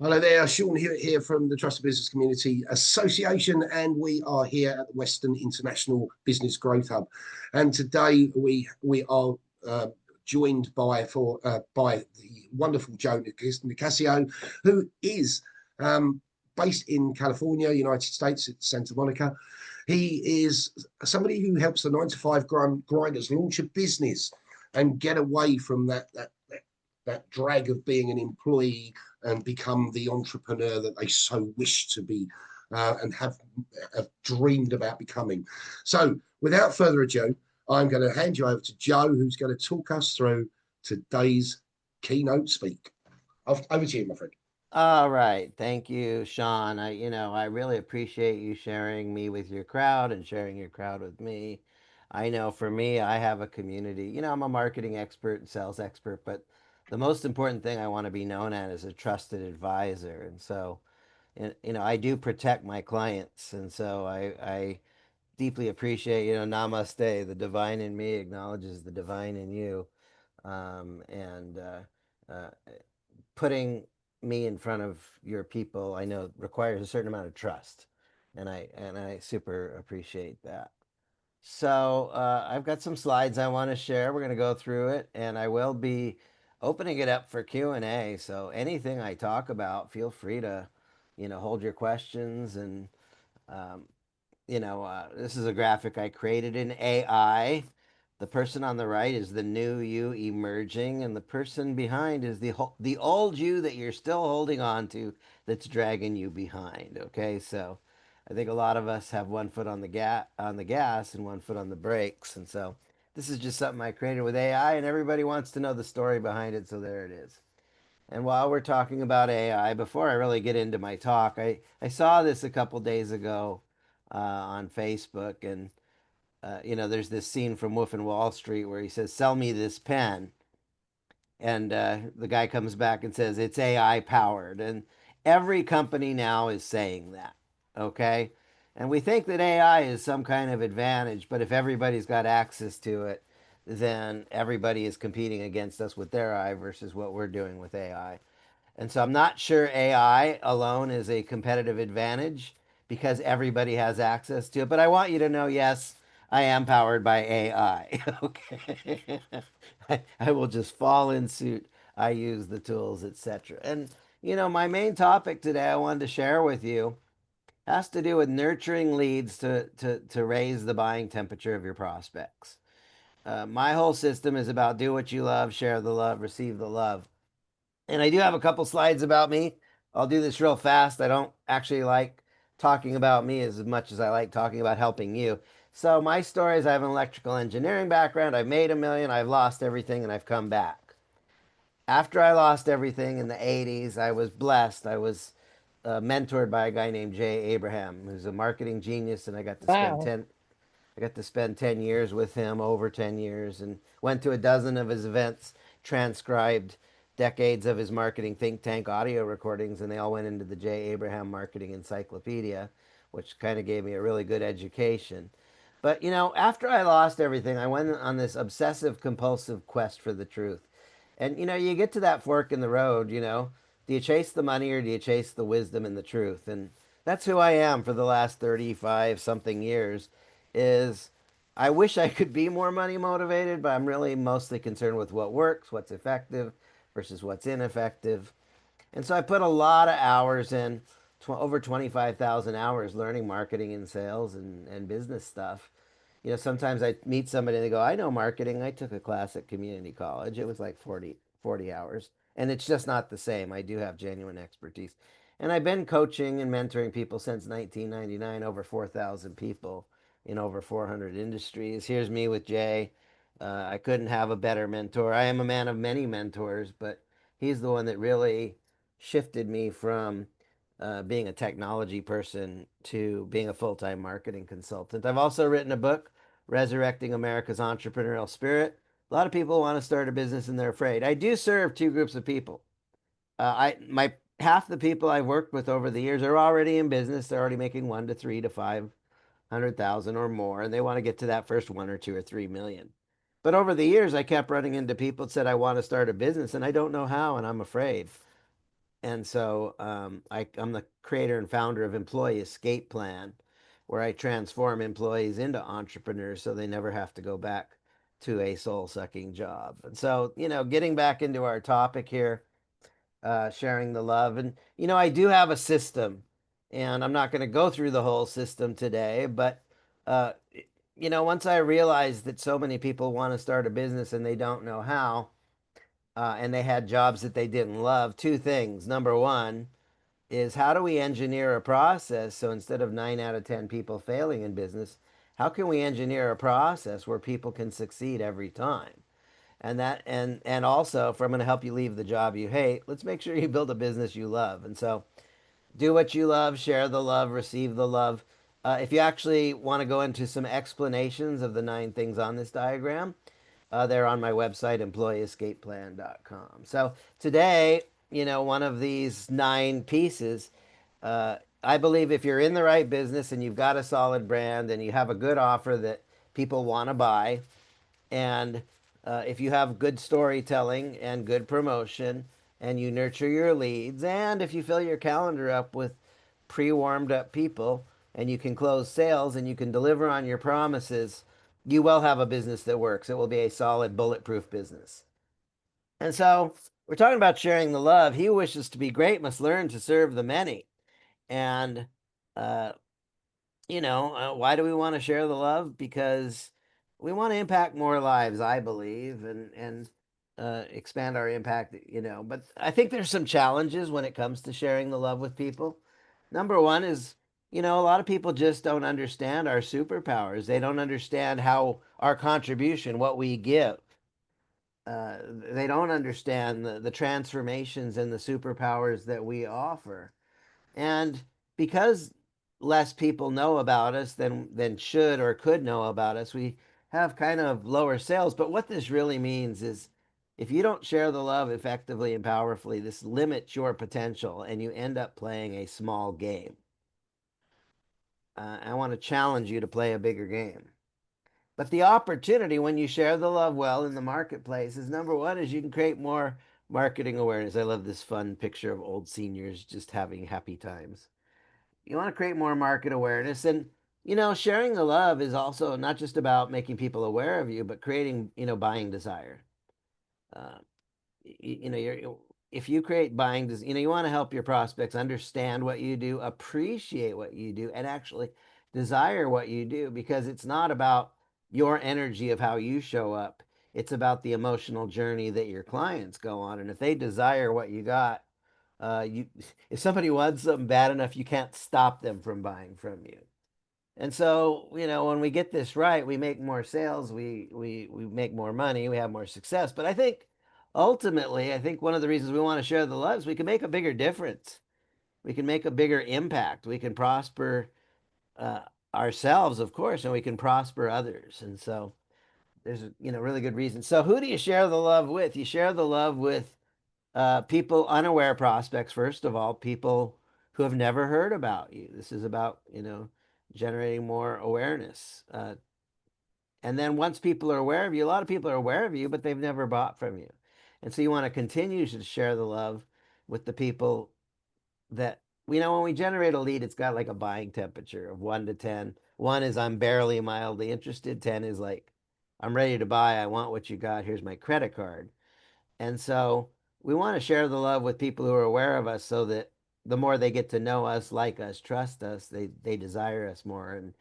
Hello there, Sean here from the Trusted Business Community Association, and we are here at the Western International Business Growth Hub. And today we are joined by the wonderful Joe Nicassio, who is based in California, United States, at Santa Monica. He is somebody who helps the 9 to 5 grinders launch a business and get away from that drag of being an employee and become the entrepreneur that they so wish to be and have dreamed about becoming. So, without further ado, I'm going to hand you over to Joe, who's going to talk us through today's keynote speak. Over to you, my friend. All right. Thank you, Sean. I really appreciate you sharing me with your crowd and sharing your crowd with me. I know for me, I have a community. I'm a marketing expert and sales expert, but the most important thing I want to be known as a trusted advisor. And so, I do protect my clients. And so I deeply appreciate, namaste, the divine in me acknowledges the divine in you. And uh, putting me in front of your people, I know requires a certain amount of trust, and I super appreciate that. So I've got some slides I want to share. We're going to go through it, and I will be opening it up for Q&A. So anything I talk about, feel free to, hold your questions. And um, this is a graphic I created in AI. The person on the right is the new you emerging, and the person behind is the old you that you're still holding on to that's dragging you behind. Okay, so I think a lot of us have one foot on the gas and one foot on the brakes, and so this is just something I created with AI, and everybody wants to know the story behind it, so there it is. And while we're talking about AI, before I really get into my talk, I saw this a couple days ago on Facebook, and there's this scene from Wolf and Wall Street where he says, "Sell me this pen," and the guy comes back and says it's AI powered, and every company now is saying that. Okay, and we think that AI is some kind of advantage, but if everybody's got access to it, then everybody is competing against us with their AI versus what we're doing with AI. And so I'm not sure AI alone is a competitive advantage because everybody has access to it. But I want you to know, yes, I am powered by AI. Okay. I will just fall in suit. I use the tools, etc. And, my main topic today I wanted to share with you has to do with nurturing leads to raise the buying temperature of your prospects. My whole system is about do what you love, share the love, receive the love. And I do have a couple slides about me. I'll do this real fast. I don't actually like talking about me as much as I like talking about helping you. So my story is I have an electrical engineering background. I've made a million. I've lost everything and I've come back. After I lost everything in the 80s, I was blessed. I was mentored by a guy named Jay Abraham, who's a marketing genius, and Wow. I got to spend 10 years with him, over 10 years, and went to a dozen of his events, transcribed decades of his marketing think tank audio recordings, and they all went into the J. Abraham Marketing Encyclopedia, which kind of gave me a really good education. But, after I lost everything, I went on this obsessive compulsive quest for the truth. And, you get to that fork in the road, do you chase the money or do you chase the wisdom and the truth? And that's who I am for the last 35 something years is I wish I could be more money motivated, but I'm really mostly concerned with what works, what's effective versus what's ineffective. And so I put a lot of hours in, over 25,000 hours learning marketing and sales and business stuff. Sometimes I meet somebody and they go, I know marketing. I took a class at community college. It was like 40 hours. And it's just not the same. I do have genuine expertise. And I've been coaching and mentoring people since 1999, over 4,000 people in over 400 industries. Here's me with Jay. I couldn't have a better mentor. I am a man of many mentors, but he's the one that really shifted me from being a technology person to being a full time marketing consultant. I've also written a book, Resurrecting America's Entrepreneurial Spirit. A lot of people want to start a business and they're afraid. I do serve two groups of people. I my half the people I've worked with over the years are already in business. They're already making 1 to 3 to 500,000 or more, and they want to get to that first 1 or 2 or 3 million. But over the years, I kept running into people that said I want to start a business and I don't know how, and I'm afraid. And so I'm the creator and founder of Employee Escape Plan, where I transform employees into entrepreneurs so they never have to go back to a soul sucking job. And so, getting back into our topic here, sharing the love. And, I do have a system, and I'm not going to go through the whole system today, but, uh, once I realized that so many people want to start a business and they don't know how, and they had jobs that they didn't love, two things. Number one is, how do we engineer a process so instead of 9 out of 10 people failing in business, how can we engineer a process where people can succeed every time? And also, if I'm going to help you leave the job you hate, let's make sure you build a business you love. And so, do what you love, share the love, receive the love. If you actually want to go into some explanations of the 9 things on this diagram, they're on my website, employeeescapeplan.com. So today, one of these 9 pieces, uh, I believe if you're in the right business and you've got a solid brand and you have a good offer that people want to buy, and if you have good storytelling and good promotion, and you nurture your leads, and if you fill your calendar up with pre warmed up people, and you can close sales and you can deliver on your promises, you will have a business that works. It will be a solid, bulletproof business. And so we're talking about sharing the love. He who wishes to be great must learn to serve the many. And uh, why do we want to share the love? Because we want to impact more lives, I believe, and expand our impact. But I think there's some challenges when it comes to sharing the love with people. Number one is, a lot of people just don't understand our superpowers. They don't understand how our contribution, what we give. They don't understand the transformations and the superpowers that we offer. And because less people know about us than should or could know about us, we have kind of lower sales. But what this really means is, if you don't share the love effectively and powerfully, this limits your potential and you end up playing a small game. I want to challenge you to play a bigger game. But the opportunity when you share the love well in the marketplace is, number one, is you can create more marketing awareness. I love this fun picture of old seniors just having happy times. You want to create more market awareness, and sharing the love is also not just about making people aware of you, but creating buying desire. uh, you're if you create buying, you want to help your prospects understand what you do, appreciate what you do, and actually desire what you do, because it's not about your energy of how you show up. It's about the emotional journey that your clients go on, and if they desire what you got, you if somebody wants something bad enough, you can't stop them from buying from you. And so, when we get this right, we make more sales, we make more money, we have more success. But I think ultimately, I think one of the reasons we want to share the love is we can make a bigger difference. We can make a bigger impact. We can prosper uh, ourselves, of course, and we can prosper others. And so there's really good reasons. So who do you share the love with? You share the love with people, unaware prospects, first of all, people who have never heard about you. This is about, generating more awareness. And then once people are aware of you, a lot of people are aware of you, but they've never bought from you. And so you want to continue to share the love with the people that, when we generate a lead, it's got like a buying temperature of 1 to 10. 1 is I'm barely mildly interested. 10 is like, I'm ready to buy. I want what you got. Here's my credit card. And so we want to share the love with people who are aware of us, so that the more they get to know us, like us, trust us, they desire us more. And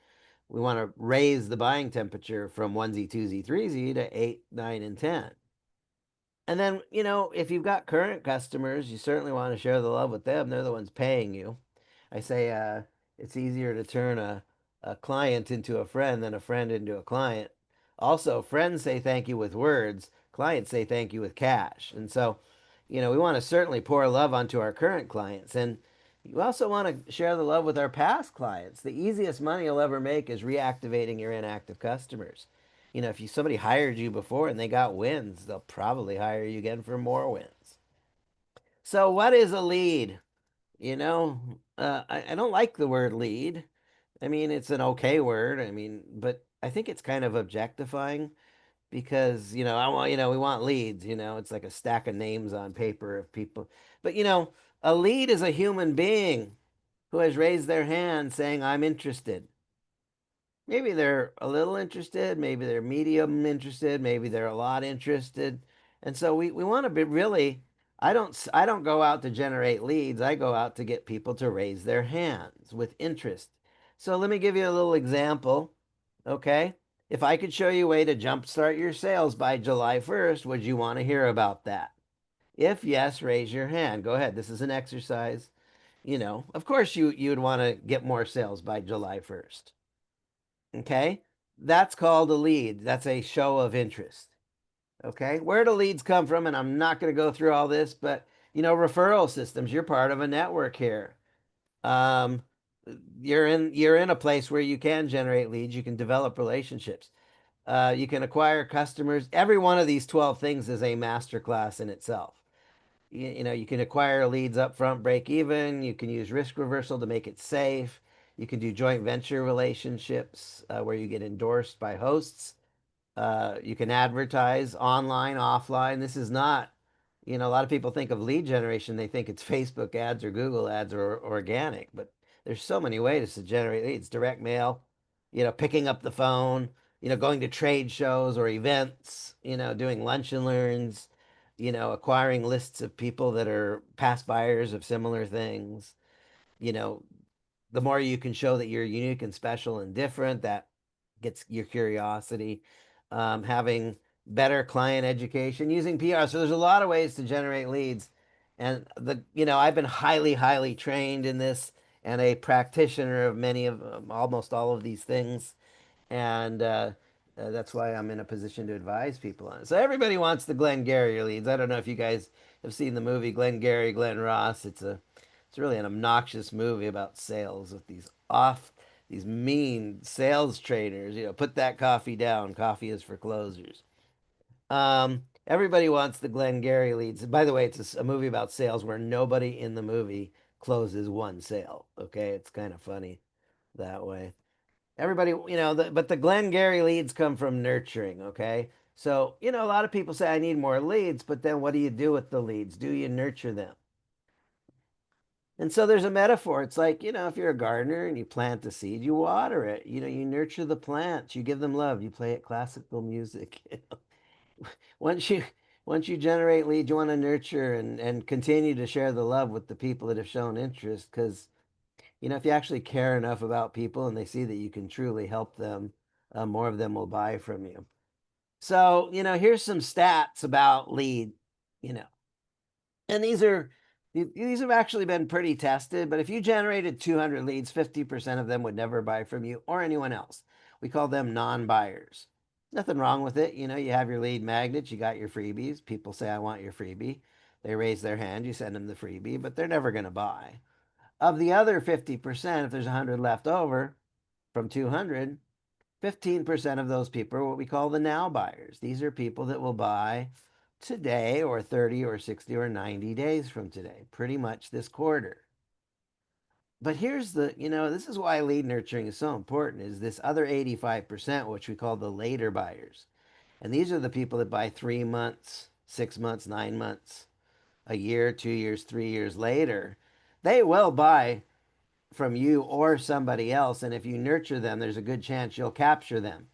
we want to raise the buying temperature from 1Z, 2Z, 3Z to 8, 9, and 10. And then, if you've got current customers, you certainly want to share the love with them. They're the ones paying you. I say it's easier to turn a client into a friend than a friend into a client. Also, friends say thank you with words, clients say thank you with cash. And so, we want to certainly pour love onto our current clients. And you also want to share the love with our past clients. The easiest money you'll ever make is reactivating your inactive customers. If somebody hired you before and they got wins, they'll probably hire you again for more wins. So, what is a lead? I don't like the word lead. I mean, it's an okay word. I mean, but I think it's kind of objectifying. because I want we want leads. It's like a stack of names on paper of people, but a lead is a human being who has raised their hand saying, I'm interested. Maybe they're a little interested, maybe they're medium interested, maybe they're a lot interested. And so we want to be really, I don't go out to generate leads. I go out to get people to raise their hands with interest. So let me give you a little example. Okay. If I could show you a way to jumpstart your sales by July 1st, would you want to hear about that? If yes, raise your hand. Go ahead. This is an exercise. Of course you would want to get more sales by July 1st. Okay? That's called a lead. That's a show of interest. Okay? Where do leads come from? And I'm not going to go through all this, but referral systems, you're part of a network here. Um, you're in a place where you can generate leads, you can develop relationships. You can acquire customers. Every one of these 12 things is a masterclass in itself. You can acquire leads up front, break even. You can use risk reversal to make it safe. You can do joint venture relationships where you get endorsed by hosts. You can advertise online, offline. This is not, a lot of people think of lead generation, they think it's Facebook ads or Google ads or organic, but there's so many ways to generate leads. Direct mail, picking up the phone, going to trade shows or events, doing lunch and learns, acquiring lists of people that are past buyers of similar things. You know, the more you can show that you're unique and special and different, that gets your curiosity. Having better client education, using PR. So there's a lot of ways to generate leads. And I've been highly, highly trained in this and a practitioner of many of almost all of these things. And that's why I'm in a position to advise people on it. So everybody wants the Glenn Gary leads. I don't know if you guys have seen the movie Glenn Gary, Glenn Ross. It's really an obnoxious movie about sales with these mean sales trainers. Put that coffee down. Coffee is for closers. Everybody wants the Glenn Gary leads. By the way, it's a movie about sales where nobody in the movie closes one sale. Okay, it's kind of funny that way. Everybody, but the Glenn Gary leads come from nurturing. Okay, so a lot of people say I need more leads, but then what do you do with the leads? Do you nurture them? And so there's a metaphor. It's like, if you're a gardener and you plant the seed, you water it, you nurture the plants, you give them love, you play it classical music. Once you once you generate leads, you want to nurture and continue to share the love with the people that have shown interest. Because, if you actually care enough about people and they see that you can truly help them, more of them will buy from you. So, here's some stats about lead, you know, and these have actually been pretty tested, but if you generated 200 leads, 50% of them would never buy from you or anyone else. We call them non-buyers. Nothing wrong with it. You have your lead magnets, you got your freebies. People say, I want your freebie. They raise their hand, you send them the freebie, but they're never going to buy. Of the other 50%, if there's 100 left over from 200, 15% of those people are what we call the now buyers. These are people that will buy today or 30 or 60 or 90 days from today, pretty much this quarter. But here's this is why lead nurturing is so important, is this other 85%, which we call the later buyers. And these are the people that buy 3 months, 6 months, 9 months, a year, 2 years, 3 years later. They will buy from you or somebody else. And if you nurture them, there's a good chance you'll capture them.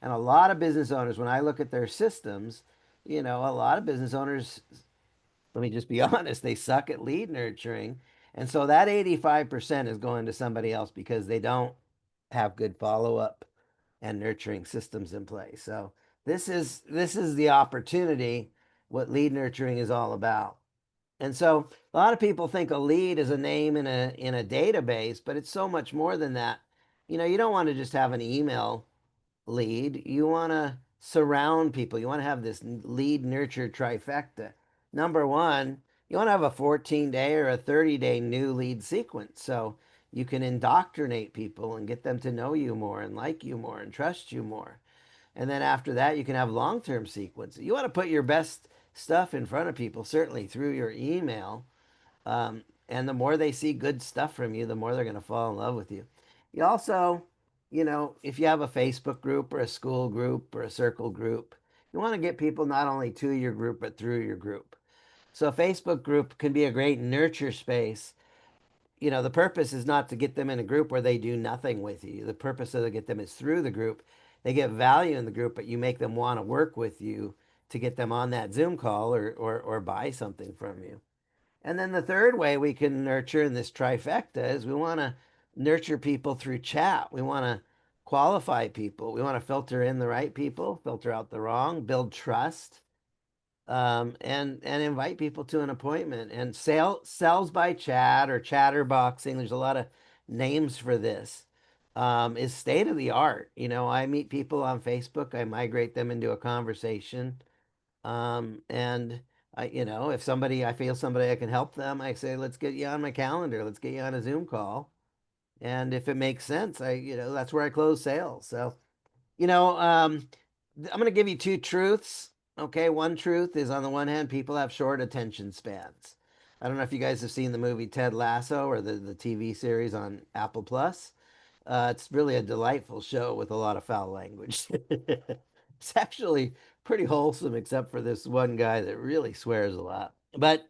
And a lot of business owners, when I look at their systems, a lot of business owners, let me just be honest, they suck at lead nurturing. And so that 85% is going to somebody else because they don't have good follow up and nurturing systems in place. So this is the opportunity, what lead nurturing is all about. And so a lot of people think a lead is a name in a database, but it's so much more than that. You don't want to just have an email lead. You want to surround people. You want to have this lead nurture trifecta. Number one, you want to have a 14-day or a 30-day new lead sequence. So you can indoctrinate people and get them to know you more and like you more and trust you more. And then after that, you can have long-term sequences. You want to put your best stuff in front of people, certainly through your email. And the more they see good stuff from you, the more they're going to fall in love with you. You also, if you have a Facebook group or a school group or a circle group, You want to get people not only to your group, but through your group. So a Facebook group can be a great nurture space. The purpose is not to get them in a group where they do nothing with you. The purpose of to get them is through the group. They get value in the group, but you make them want to work with you to get them on that Zoom call or buy something from you. And then the third way we can nurture in this trifecta is we want to nurture people through chat. We want to qualify people. We want to filter in the right people, filter out the wrong, build trust, and invite people to an appointment. And sells by chat or chatterboxing. There's a lot of names for this. Is state of the art. I meet people on Facebook. I migrate them into a conversation. And if I feel somebody I can help them, I say, let's get you on my calendar. Let's get you on a Zoom call. And if it makes sense, that's where I close sales. So, you know, um, I'm going to give you two truths. Okay. One truth is on the one hand, people have short attention spans. I don't know if you guys have seen the movie Ted Lasso or the TV series on Apple Plus. It's really a delightful show with a lot of foul language. It's actually pretty wholesome, except for this one guy that really swears a lot. But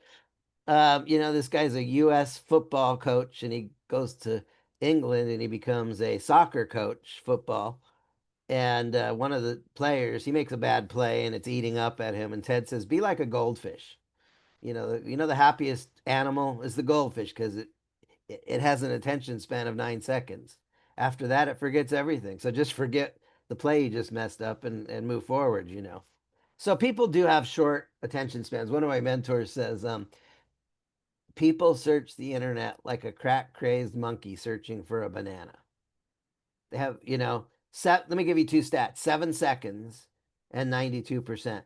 this guy's a U.S. football coach, and he goes to England and he becomes a soccer coach, football. And one of the players, he makes a bad play, and it's eating up at him. And Ted says, "Be like a goldfish." The happiest animal is the goldfish because it has an attention span of 9 seconds. After that, it forgets everything. So just forget the play you just messed up and move forward. So people do have short attention spans. One of my mentors says, people search the internet like a crack crazed monkey searching for a banana. They have, let me give you two stats: 7 seconds and 92%.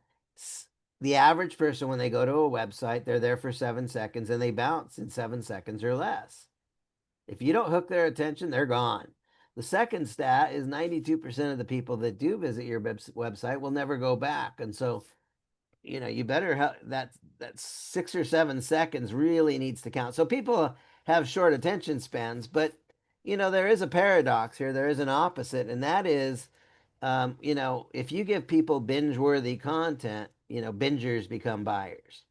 The average person, when they go to a website, they're there for 7 seconds and they bounce in 7 seconds or less. If you don't hook their attention, they're gone. The second stat is 92% of the people that do visit your website will never go back. And so, you better have that 6 or 7 seconds really needs to count. So people have short attention spans, but there is a paradox here. There is an opposite, and that is, if you give people binge-worthy content, bingers become buyers.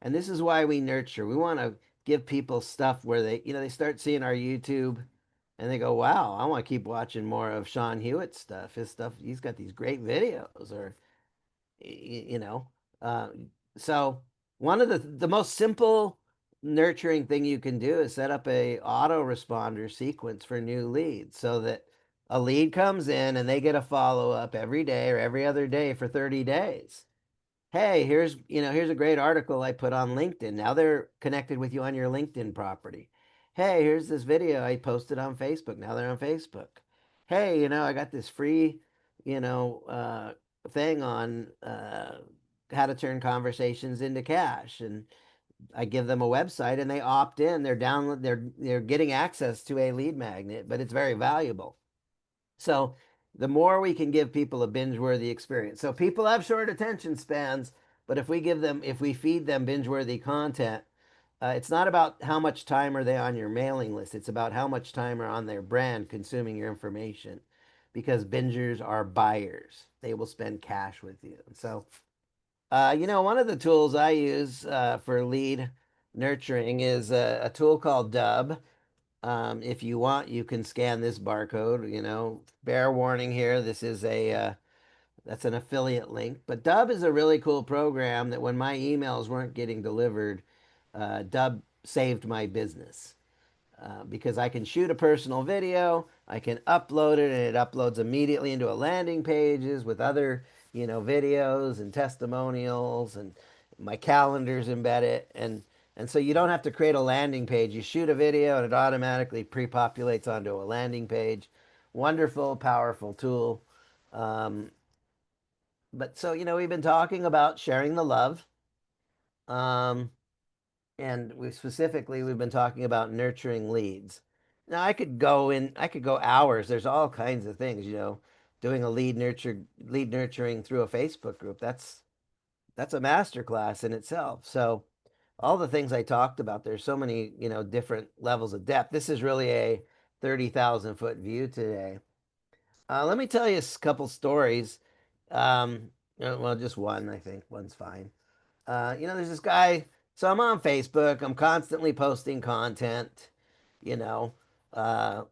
And this is why we nurture. We want to give people stuff where they start seeing our YouTube and they go, wow, I want to keep watching more of Sean Hewitt's stuff. His stuff, he's got these great videos or, you know, uh, so one of the most simple nurturing thing you can do is set up a autoresponder sequence for new leads so that a lead comes in and they get a follow-up every day or every other day for 30 days. Hey, here's a great article I put on LinkedIn. Now they're connected with you on your LinkedIn property. Hey, here's this video I posted on Facebook. Now they're on Facebook. Hey, I got this free, thing on how to turn conversations into cash, and I give them a website, and they opt in. They're getting access to a lead magnet, but it's very valuable. So the more we can give people a binge-worthy experience. So people have short attention spans, but if we feed them binge-worthy content, it's not about how much time are they on your mailing list. It's about how much time are on their brand consuming your information, because bingers are buyers. They will spend cash with you. So, one of the tools I use for lead nurturing is a tool called Dub. If you want, you can scan this barcode. Bear warning here. This is that's an affiliate link. But Dub is a really cool program that when my emails weren't getting delivered, Dub saved my business. Because I can shoot a personal video, I can upload it, and it uploads immediately into a landing pages with other, videos and testimonials, and my calendar's embedded, and so you don't have to create a landing page. You shoot a video and it automatically pre-populates onto a landing page. Wonderful, powerful tool. Um, but so, we've been talking about sharing the love. And we've been talking about nurturing leads. Now I could go hours. There's all kinds of things, doing a lead nurturing through a Facebook group. That's a master class in itself. So all the things I talked about, there's so many, different levels of depth. This is really a 30,000 foot view today. Let me tell you a couple stories. Um, Well, just one, I think. One's fine. There's this guy. So I'm on Facebook. I'm constantly posting content. You know, uh,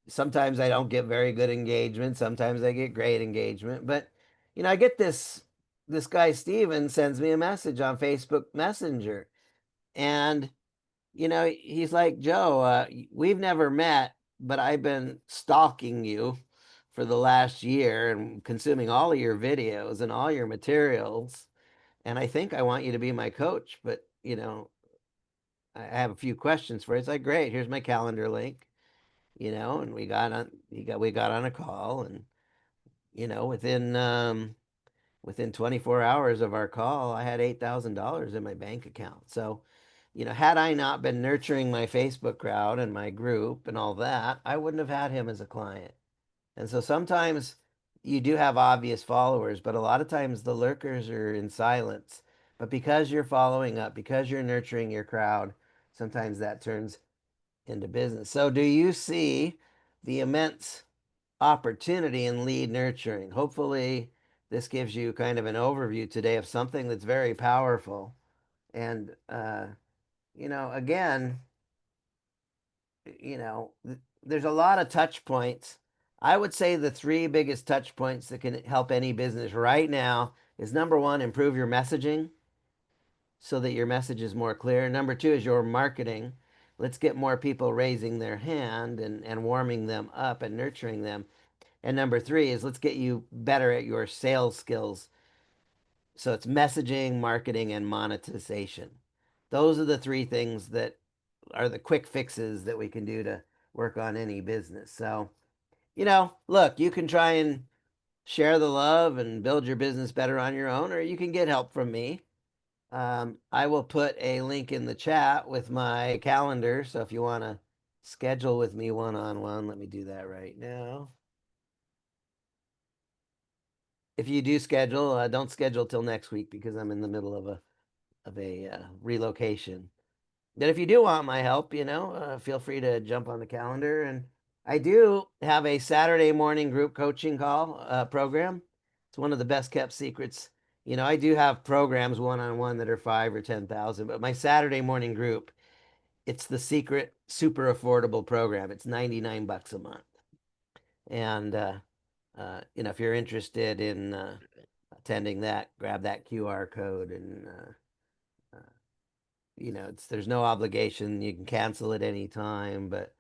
sometimes I don't get very good engagement. Sometimes I get great engagement. But I get this guy Steven sends me a message on Facebook Messenger, and he's like, Joe, we've never met, but I've been stalking you for the last year and consuming all of your videos and all your materials. And I think I want you to be my coach, but I have a few questions for you. It's like, great, here's my calendar link, and we got on a call, and within 24 hours of our call, I had $8,000 in my bank account. So, had I not been nurturing my Facebook crowd and my group and all that, I wouldn't have had him as a client. And so sometimes you do have obvious followers, but a lot of times the lurkers are in silence. But because you're following up, because you're nurturing your crowd, sometimes that turns into business. So, do you see the immense opportunity in lead nurturing? Hopefully, this gives you kind of an overview today of something that's very powerful. And, again, there's a lot of touch points. I would say the three biggest touch points that can help any business right now is number one, improve your messaging so that your message is more clear. Number two is your marketing. Let's get more people raising their hand and warming them up and nurturing them. And number three is let's get you better at your sales skills. So it's messaging, marketing, and monetization. Those are the three things that are the quick fixes that we can do to work on any business. So, look, you can try and share the love and build your business better on your own, or you can get help from me. I will put a link in the chat with my calendar. So if you want to schedule with me one-on-one, let me do that right now. If you do schedule, don't schedule till next week because I'm in the middle of a relocation. But if you do want my help, feel free to jump on the calendar. And I do have a Saturday morning group coaching call program. It's one of the best kept secrets. I do have programs one-on-one that are 5 or 10,000, but my Saturday morning group, it's the secret, super affordable program. It's $99 a month. And if you're interested in attending that, grab that QR code and there's no obligation. You can cancel at any time, but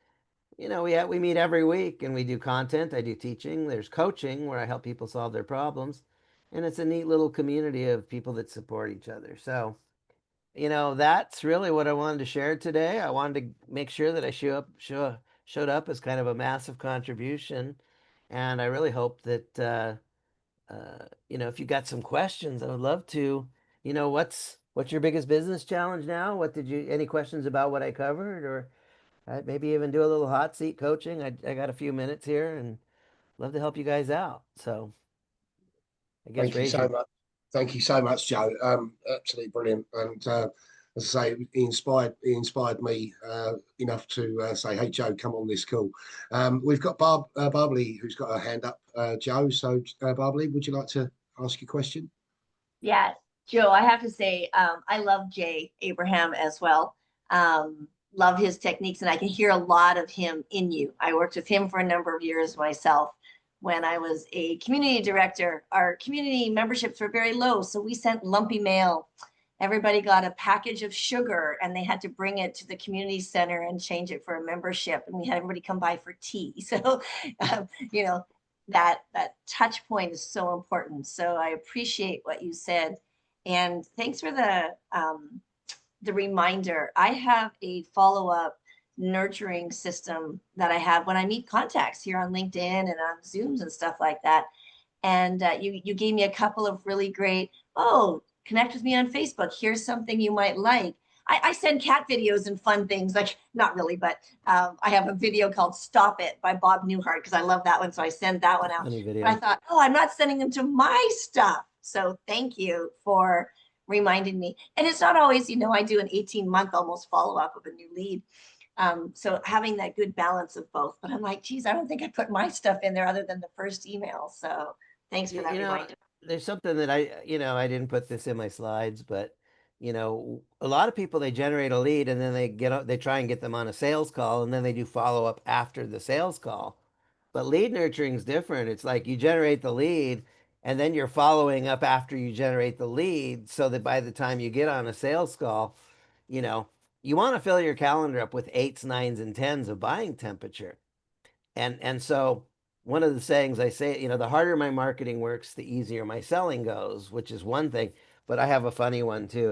we meet every week and we do content. I do teaching. There's coaching where I help people solve their problems, and it's a neat little community of people that support each other. So, that's really what I wanted to share today. I wanted to make sure that I showed up as kind of a massive contribution, and I really hope that if you got some questions, I would love to. What's your biggest business challenge now? Any questions about what I covered, or maybe even do a little hot seat coaching? I got a few minutes here and love to help you guys out. So I guess Thank you raise so your. much. Thank you so much, Joe. Absolutely brilliant. And as I say, he inspired me enough to say, "Hey, Joe, come on this call." We've got Barbly who's got her hand up, Joe. So, Barbly, would you like to ask your question? Yes, Joe, I have to say, I love Jay Abraham as well. Love his techniques, and I can hear a lot of him in you. I worked with him for a number of years myself. When I was a community director, our community memberships were very low, so we sent lumpy mail. Everybody got a package of sugar, and they had to bring it to the community center and change it for a membership. And we had everybody come by for tea. So, you know, that touch point is so important. So I appreciate what you said, and thanks for the reminder. I have a follow-up nurturing system that I have when I meet contacts here on LinkedIn and on Zooms and stuff like that. And you gave me a couple of really great, oh, connect with me on Facebook. Here's something you might like. I send cat videos and fun things, like not really, but I have a video called Stop It by Bob Newhart because I love that one. So I send that one out. Funny video. But I thought, oh, I'm not sending them to my stuff. So thank you for reminding me. And it's not always, I do an 18-month almost follow-up of a new lead. So having that good balance of both. But I'm like, geez, I don't think I put my stuff in there other than the first email. So thanks for that reminder. there's something that I didn't put this in my slides, but a lot of people, they generate a lead and then they try and get them on a sales call and then they do follow up after the sales call. But lead nurturing is different. It's like you generate the lead and then you're following up after you generate the lead so that by the time you get on a sales call, you know, you want to fill your calendar up with eights, nines, and tens of buying temperature. And so one of the sayings I say, the harder my marketing works, the easier my selling goes, which is one thing. But I have a funny one too.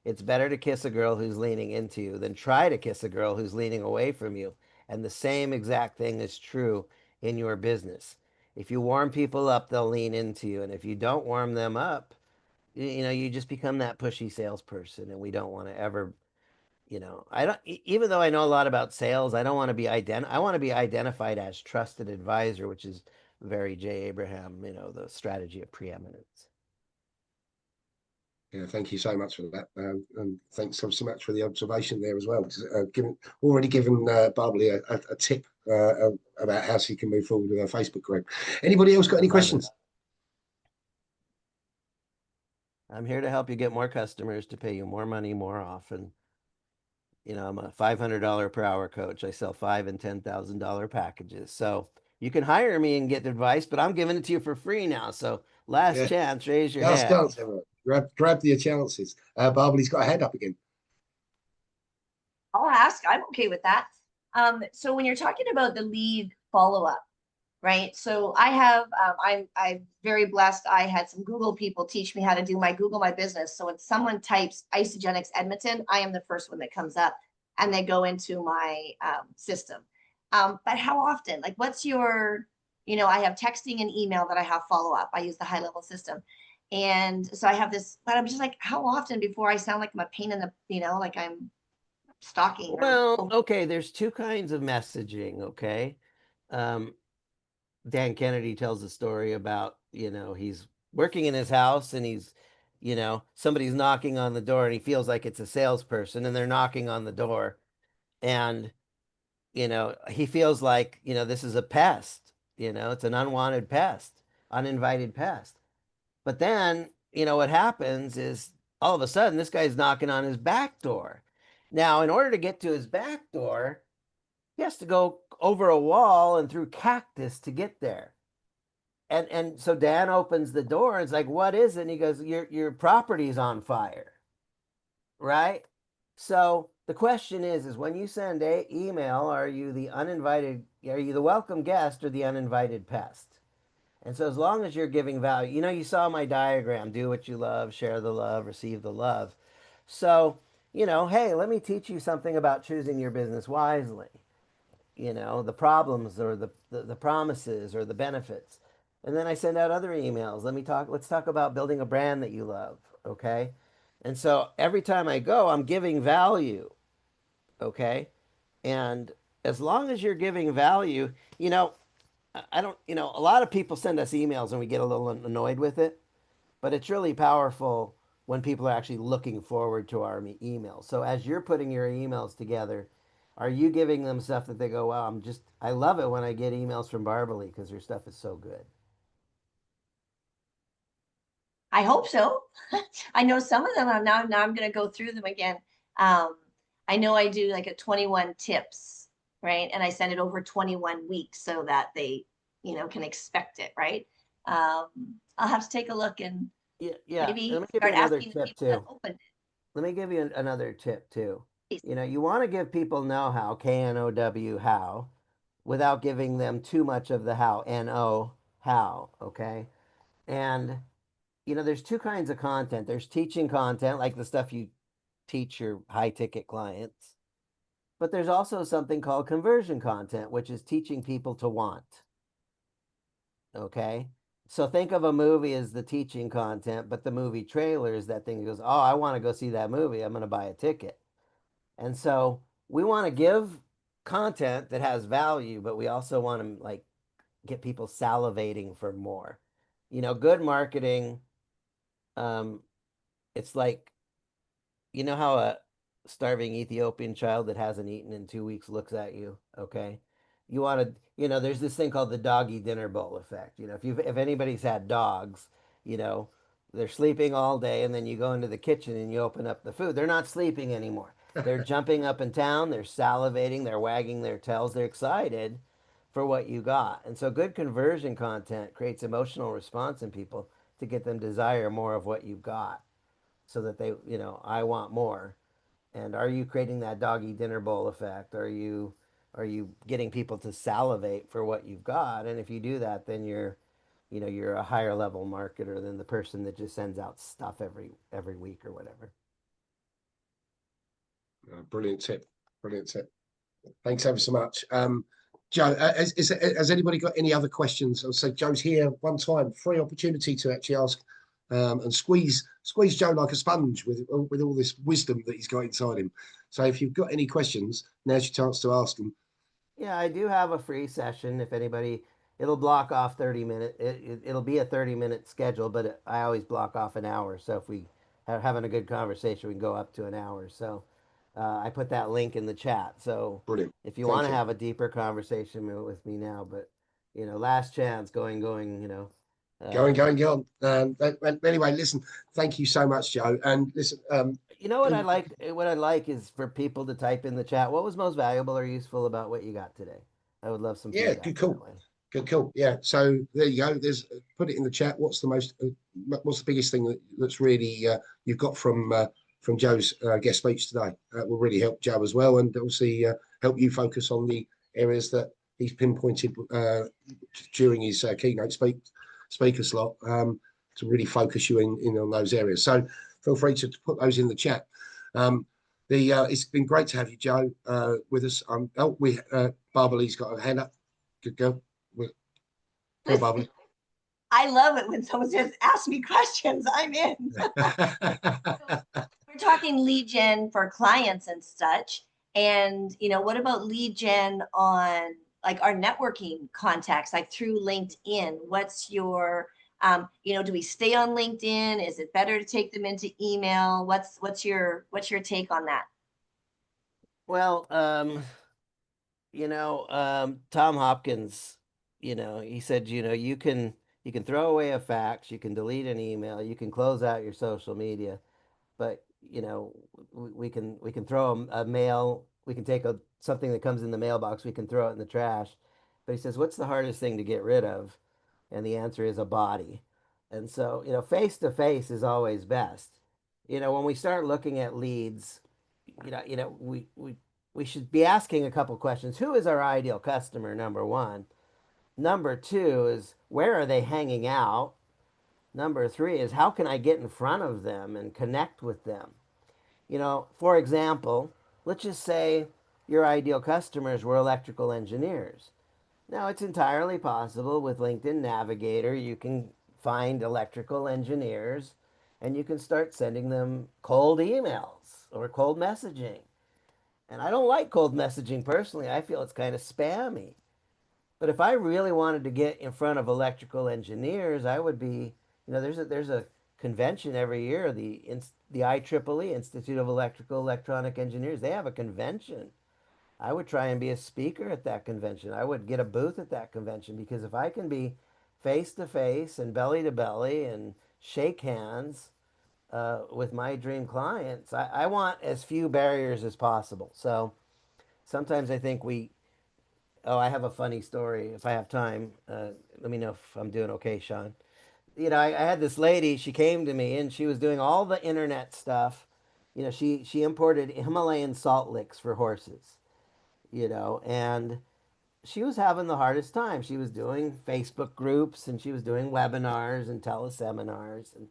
It's better to kiss a girl who's leaning into you than try to kiss a girl who's leaning away from you. And the same exact thing is true in your business. If you warm people up, they'll lean into you. And if you don't warm them up, you just become that pushy salesperson. And we don't want to ever, I don't, even though I know a lot about sales, I don't want to be I want to be identified as trusted advisor, which is very J. Abraham, the strategy of preeminence. Yeah, thank you so much for that, and thanks so much for the observation there as well. Already given Barbary a tip about how she can move forward with her Facebook group. Anybody else got any questions? I'm here to help you get more customers to pay you more money more often. I'm a $500 per hour coach. I sell $5,000 and $10,000 packages. So you can hire me and get advice, but I'm giving it to you for free now. So last chance, raise your last hand. chance, everyone. Grab your chances. Barbary's got a hand up again. I'll ask. I'm okay with that. So when you're talking about the lead follow-up, right? So I have, I'm very blessed. I had some Google people teach me how to do my Google My Business. So when someone types Isogenics Edmonton, I am the first one that comes up and they go into my system. But how often, like what's your, I have texting and email that I have follow up. I use the high level system. And so I have this, but I'm just like, how often before I sound like I'm a pain in the, like I'm stalking? Well, okay, there's two kinds of messaging, okay? Dan Kennedy tells a story about, he's working in his house and somebody's knocking on the door and he feels like it's a salesperson and they're knocking on the door. And, he feels like, this is a pest, it's an unwanted pest, uninvited pest. But then, what happens is all of a sudden this guy's knocking on his back door. Now, in order to get to his back door, he has to go over a wall and through cactus to get there. And so Dan opens the door and it's like, what is it? And he goes, your property's on fire. Right? So the question is when you send a email, are you the welcome guest or the uninvited pest? And so as long as you're giving value, you saw my diagram, do what you love, share the love, receive the love. So, hey, let me teach you something about choosing your business wisely. The problems or the promises or the benefits. And then I send out other emails. Let's talk about building a brand that you love. Okay. And so every time I go, I'm giving value. Okay. And as long as you're giving value, I don't, a lot of people send us emails and we get a little annoyed with it, but it's really powerful when people are actually looking forward to our emails. So as you're putting your emails together, are you giving them stuff that they go, wow, I love it when I get emails from Barbary because her stuff is so good. I hope so. I know some of them. Now I'm going to go through them again. I know I do like a 21 tips, right? And I send it over 21 weeks so that they, can expect it, right? I'll have to take a look and maybe start asking the people that opened it. Let me give you another tip too. You want to give people know-how, K-N-O-W, how, without giving them too much of the how, N-O, how, okay? And there's two kinds of content. There's teaching content, like the stuff you teach your high ticket clients. But there's also something called conversion content, which is teaching people to want. Okay. So think of a movie as the teaching content, but the movie trailer is that thing that goes, oh, I want to go see that movie. I'm going to buy a ticket. And so we want to give content that has value, but we also want to get people salivating for more. Good marketing, it's like, how a starving Ethiopian child that hasn't eaten in 2 weeks looks at you, okay? You want to, there's this thing called the doggy dinner bowl effect. If anybody's had dogs, you know, they're sleeping all day, and then you go into the kitchen and you open up the food. They're not sleeping anymore. They're jumping up and down, they're salivating, they're wagging their tails, they're excited for what you got. And so good conversion content creates emotional response in people to get them desire more of what you've got so that they, I want more. And are you creating that doggy dinner bowl effect? Are you getting people to salivate for what you've got? And if you do that, then you're a higher level marketer than the person that just sends out stuff every week or whatever. Brilliant tip. Brilliant tip. Thanks ever so much. Joe, has anybody got any other questions? I'll say Joe's here one time, free opportunity to actually ask and squeeze Joe like a sponge with all this wisdom that he's got inside him. So if you've got any questions, now's your chance to ask them. Yeah, I do have a free session. If anybody, it'll block off 30 minutes. It'll be a 30-minute schedule, but I always block off an hour. So if we are having a good conversation, we can go up to an hour. So I put that link in the chat. So Brilliant. if you Thank want to you. have a deeper conversation with me now, but last chance, going, Going, going, going. Anyway, listen, thank you so much, Joe. And listen, what I like is for people to type in the chat what was most valuable or useful about what you got today. I would love some yeah, feedback good that call. way. Good call. Yeah. So there you go. There's put it in the chat. What's the biggest thing that's really you've got from Joe's guest speech today? That will really help Joe as well, and obviously help you focus on the areas that he's pinpointed during his keynote speaker slot to really focus you in on those areas. So feel free to put those in the chat. It's been great to have you, Joe, with us. Barbara Lee's got her hand up. Good girl. Go, Barbara. I love it when someone says, ask me questions, I'm in. We're talking lead gen for clients and such. And, what about lead gen on like our networking contacts, like through LinkedIn? What's your, do we stay on LinkedIn? Is it better to take them into email? What's your take on that? Well, Tom Hopkins, he said, you can throw away a fax, you can delete an email, you can close out your social media, but we can throw a mail, we can take something that comes in the mailbox, we can throw it in the trash. But he says, what's the hardest thing to get rid of? And the answer is a body. And so, face to face is always best. When we start looking at leads, we should be asking a couple questions. Who is our ideal customer? Number one. Number two is where are they hanging out? Number three is how can I get in front of them and connect with them? For example, let's just say your ideal customers were electrical engineers. Now, it's entirely possible with LinkedIn Navigator, you can find electrical engineers and you can start sending them cold emails or cold messaging. And I don't like cold messaging personally. I feel it's kind of spammy. But if I really wanted to get in front of electrical engineers, I would be, there's a convention every year, the IEEE, Institute of Electrical Electronic Engineers. They have a convention. I would try and be a speaker at that convention. I would get a booth at that convention because if I can be face to face and belly to belly and shake hands with my dream clients, I want as few barriers as possible. So sometimes I think I have a funny story. If I have time, let me know if I'm doing okay, Sean. I had this lady, she came to me and she was doing all the internet stuff. She imported Himalayan salt licks for horses, and she was having the hardest time. She was doing Facebook groups and she was doing webinars and teleseminars. And,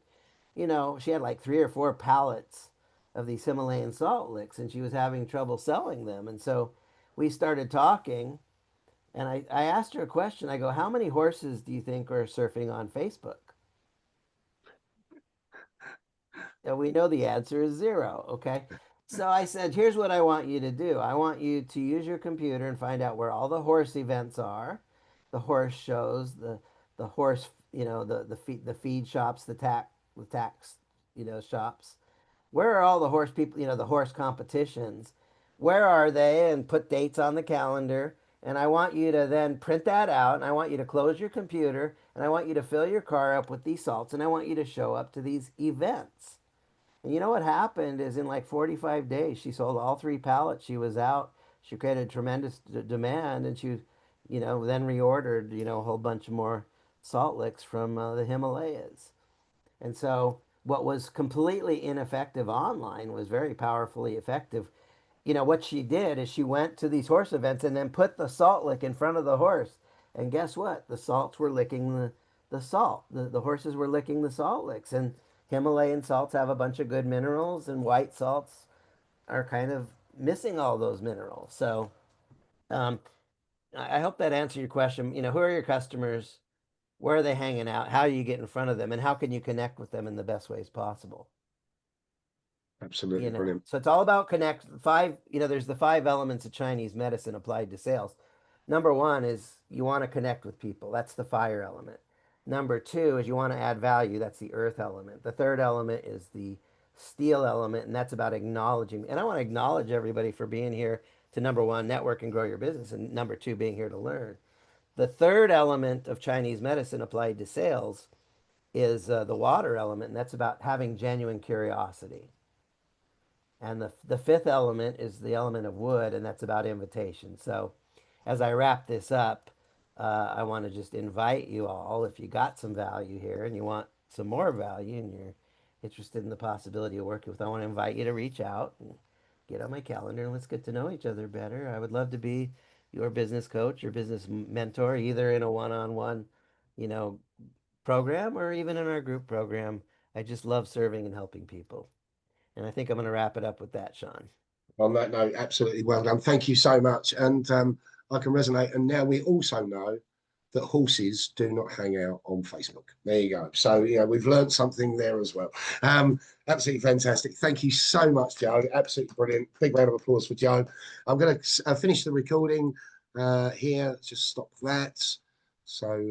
she had like 3 or 4 pallets of these Himalayan salt licks and she was having trouble selling them. And so we started talking and I asked her a question. I go, how many horses do you think are surfing on Facebook? And we know the answer is 0. Okay. So I said, here's what I want you to do. I want you to use your computer and find out where all the horse events are, the horse shows, the horse, the feed shops, the tax, shops. Where are all the horse people, the horse competitions? Where are they? And put dates on the calendar And I want you to then print that out, and I want you to close your computer, and I want you to fill your car up with these salts, and I want you to show up to these events. And you know what happened is in like 45 days, she sold all 3 pallets. She was out. She created tremendous demand, and she, then reordered, a whole bunch more salt licks from the Himalayas. And so what was completely ineffective online was very powerfully effective. What she did is she went to these horse events and then put the salt lick in front of the horse. And guess what? The salts were licking the salt. The horses were licking the salt licks. And Himalayan salts have a bunch of good minerals, and white salts are kind of missing all those minerals. So um, I hope that answered your question. Who are your customers? Where are they hanging out? How do you get in front of them? And how can you connect with them in the best ways possible? Absolutely brilliant. So it's all about connect. There's the 5 elements of Chinese medicine applied to sales. Number 1 is you want to connect with people. That's the fire element. Number 2 is you want to add value. That's the earth element. The third element is the steel element, and that's about acknowledging. And I want to acknowledge everybody for being here to, number 1, network and grow your business, and number 2, being here to learn. The third element of Chinese medicine applied to sales is the water element, and that's about having genuine curiosity. And the fifth element is the element of wood, and that's about invitation. So as I wrap this up, I want to just invite you all, if you got some value here and you want some more value and you're interested in the possibility of working with, I want to invite you to reach out and get on my calendar and let's get to know each other better. I would love to be your business coach, your business mentor, either in a one-on-one, program or even in our group program. I just love serving and helping people. And I think I'm going to wrap it up with that, Sean. On that note, absolutely well done. Thank you so much. And I can resonate. And now we also know that horses do not hang out on Facebook. There you go. So, we've learned something there as well. Absolutely fantastic. Thank you so much, Joe. Absolutely brilliant. Big round of applause for Joe. I'm going to finish the recording here. Just stop that. So,